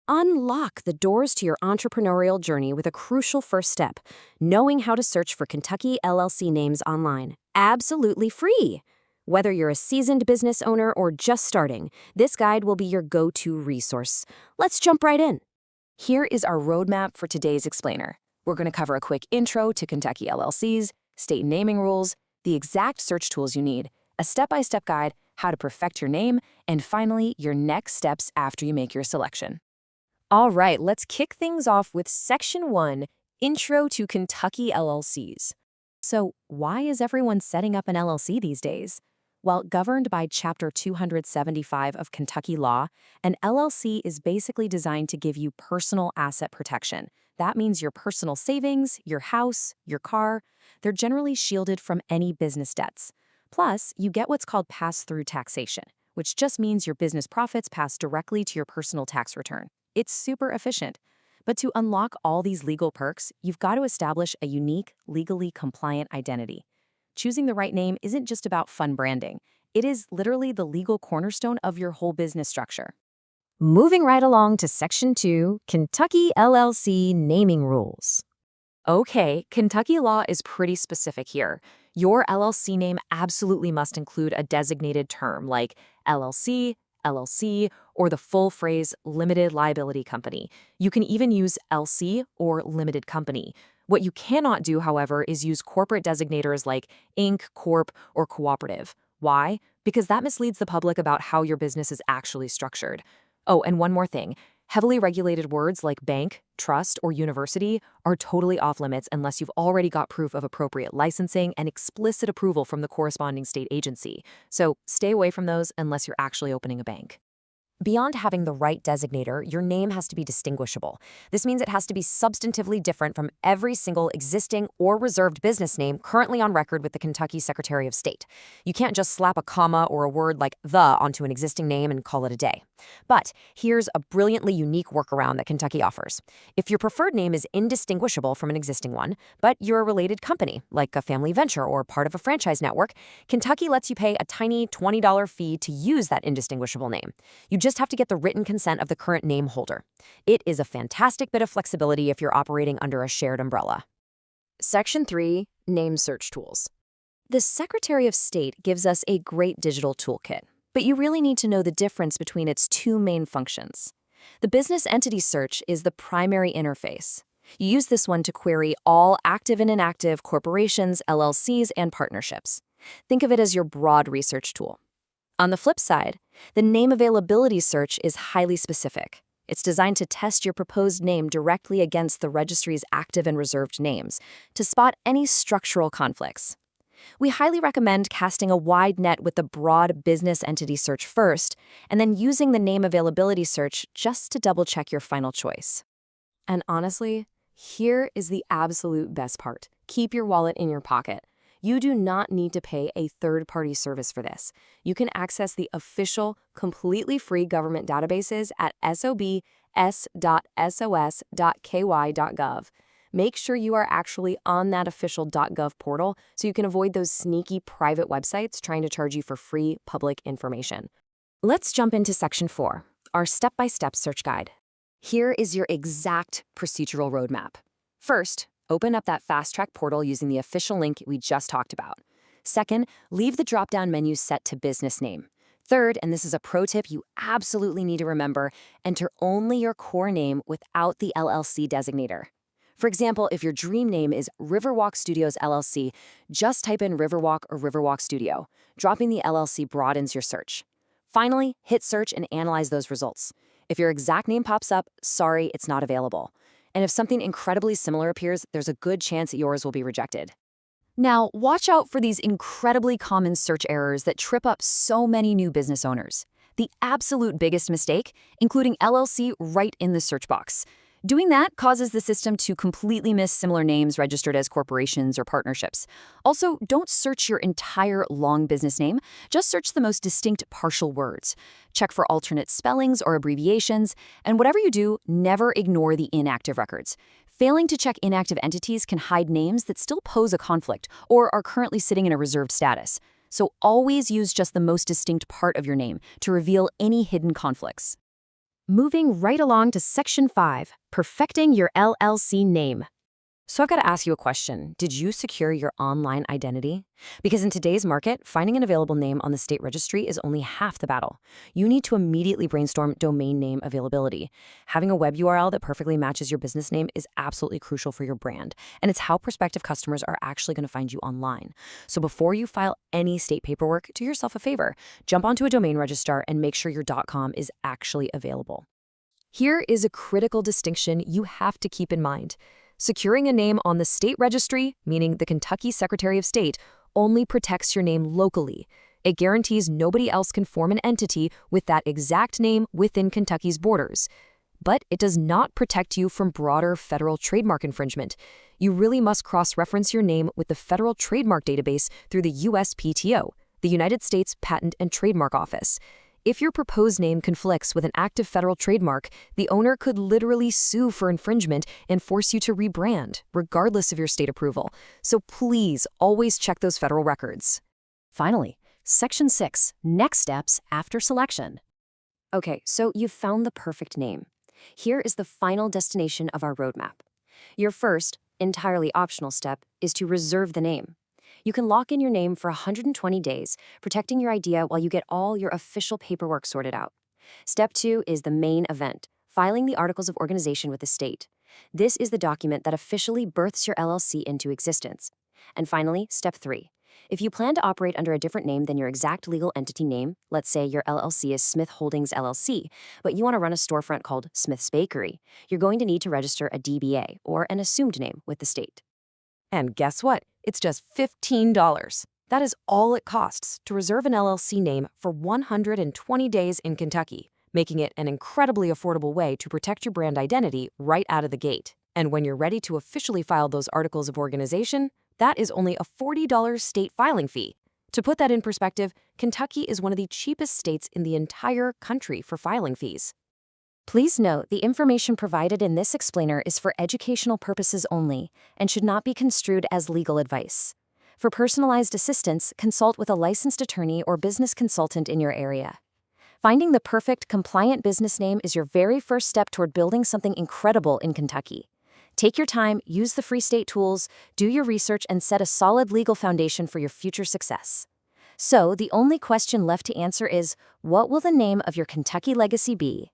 Unlock the doors to your entrepreneurial journey with a crucial first step, knowing how to search for Kentucky LLC names online. Absolutely free! Whether you're a seasoned business owner or just starting, this guide will be your go-to resource. Let's jump right in. Here is our roadmap for today's explainer. We're going to cover a quick intro to Kentucky LLCs, state naming rules, the exact search tools you need, a step-by-step guide, how to perfect your name, and finally, your next steps after you make your selection. All right, let's kick things off with Section 1, Intro to Kentucky LLCs. So, why is everyone setting up an LLC these days? Well, governed by Chapter 275 of Kentucky law, an LLC is basically designed to give you personal asset protection. That means your personal savings, your house, your car, they're generally shielded from any business debts. Plus, you get what's called pass-through taxation, which just means your business profits pass directly to your personal tax return. It's super efficient. But to unlock all these legal perks, you've got to establish a unique, legally compliant identity. Choosing the right name isn't just about fun branding. It is literally the legal cornerstone of your whole business structure. Moving right along to Section 2, Kentucky LLC naming rules. Okay, Kentucky law is pretty specific here. Your LLC name absolutely must include a designated term like LLC, LLC, or the full phrase limited liability company. You can even use LC or limited company. What you cannot do, however, is use corporate designators like Inc., Corp., or Cooperative. Why? Because that misleads the public about how your business is actually structured. Oh, and one more thing. Heavily regulated words like bank, trust, or university are totally off limits unless you've already got proof of appropriate licensing and explicit approval from the corresponding state agency. So stay away from those unless you're actually opening a bank. Beyond having the right designator, your name has to be distinguishable. This means it has to be substantively different from every single existing or reserved business name currently on record with the Kentucky Secretary of State. You can't just slap a comma or a word like the onto an existing name and call it a day. But here's a brilliantly unique workaround that Kentucky offers. If your preferred name is indistinguishable from an existing one, but you're a related company, like a family venture or part of a franchise network, Kentucky lets you pay a tiny $20 fee to use that indistinguishable name. You just have to get the written consent of the current name holder. It is a fantastic bit of flexibility if you're operating under a shared umbrella. Section 3, Name Search Tools. The Secretary of State gives us a great digital toolkit, but you really need to know the difference between its two main functions. The Business Entity Search is the primary interface. You use this one to query all active and inactive corporations, LLCs, and partnerships. Think of it as your broad research tool. On the flip side, the Name Availability Search is highly specific. It's designed to test your proposed name directly against the registry's active and reserved names to spot any structural conflicts. We highly recommend casting a wide net with the broad Business Entity Search first, and then using the Name Availability Search just to double-check your final choice. And honestly, here is the absolute best part. Keep your wallet in your pocket. You do not need to pay a third-party service for this. You can access the official, completely free government databases at sobs.sos.ky.gov. Make sure you are actually on that official .gov portal so you can avoid those sneaky private websites trying to charge you for free public information. Let's jump into Section 4, our step-by-step search guide. Here is your exact procedural roadmap. First, open up that fast-track portal using the official link we just talked about. Second, leave the drop-down menu set to business name. Third, and this is a pro tip you absolutely need to remember, enter only your core name without the LLC designator. For example, if your dream name is Riverwalk Studios LLC, just type in Riverwalk or Riverwalk Studio. Dropping the LLC broadens your search. Finally, hit search and analyze those results. If your exact name pops up, sorry, it's not available. And if something incredibly similar appears, there's a good chance that yours will be rejected. Now, watch out for these incredibly common search errors that trip up so many new business owners. The absolute biggest mistake, including LLC right in the search box. Doing that causes the system to completely miss similar names registered as corporations or partnerships. Also, don't search your entire long business name. Just search the most distinct partial words. Check for alternate spellings or abbreviations, and whatever you do, never ignore the inactive records. Failing to check inactive entities can hide names that still pose a conflict or are currently sitting in a reserved status. So always use just the most distinct part of your name to reveal any hidden conflicts. Moving right along to Section 5, perfecting your LLC name. So I've got to ask you a question. Did you secure your online identity? Because in today's market, finding an available name on the state registry is only half the battle. You need to immediately brainstorm domain name availability. Having a web URL that perfectly matches your business name is absolutely crucial for your brand, and it's how prospective customers are actually going to find you online. So before you file any state paperwork, do yourself a favor. Jump onto a domain registrar and make sure your .com is actually available. Here is a critical distinction you have to keep in mind. Securing a name on the state registry, meaning the Kentucky Secretary of State, only protects your name locally. It guarantees nobody else can form an entity with that exact name within Kentucky's borders. But it does not protect you from broader federal trademark infringement. You really must cross-reference your name with the federal trademark database through the USPTO, the United States Patent and Trademark Office. If your proposed name conflicts with an active federal trademark, the owner could literally sue for infringement and force you to rebrand, regardless of your state approval. So please always check those federal records. Finally, Section 6, next steps after selection. Okay, so you've found the perfect name. Here is the final destination of our roadmap. Your first, entirely optional step is to reserve the name. You can lock in your name for 120 days, protecting your idea while you get all your official paperwork sorted out. Step 2 is the main event, filing the Articles of Organization with the state. This is the document that officially births your LLC into existence. And finally, Step 3. If you plan to operate under a different name than your exact legal entity name, let's say your LLC is Smith Holdings LLC, but you want to run a storefront called Smith's Bakery, you're going to need to register a DBA, or an assumed name, with the state. And guess what? It's just $15. That is all it costs to reserve an LLC name for 120 days in Kentucky, making it an incredibly affordable way to protect your brand identity right out of the gate. And when you're ready to officially file those articles of organization, that is only a $40 state filing fee. To put that in perspective, Kentucky is one of the cheapest states in the entire country for filing fees. Please note the information provided in this explainer is for educational purposes only and should not be construed as legal advice. For personalized assistance, consult with a licensed attorney or business consultant in your area. Finding the perfect, compliant business name is your very first step toward building something incredible in Kentucky. Take your time, use the free state tools, do your research, and set a solid legal foundation for your future success. So, the only question left to answer is, what will the name of your Kentucky legacy be?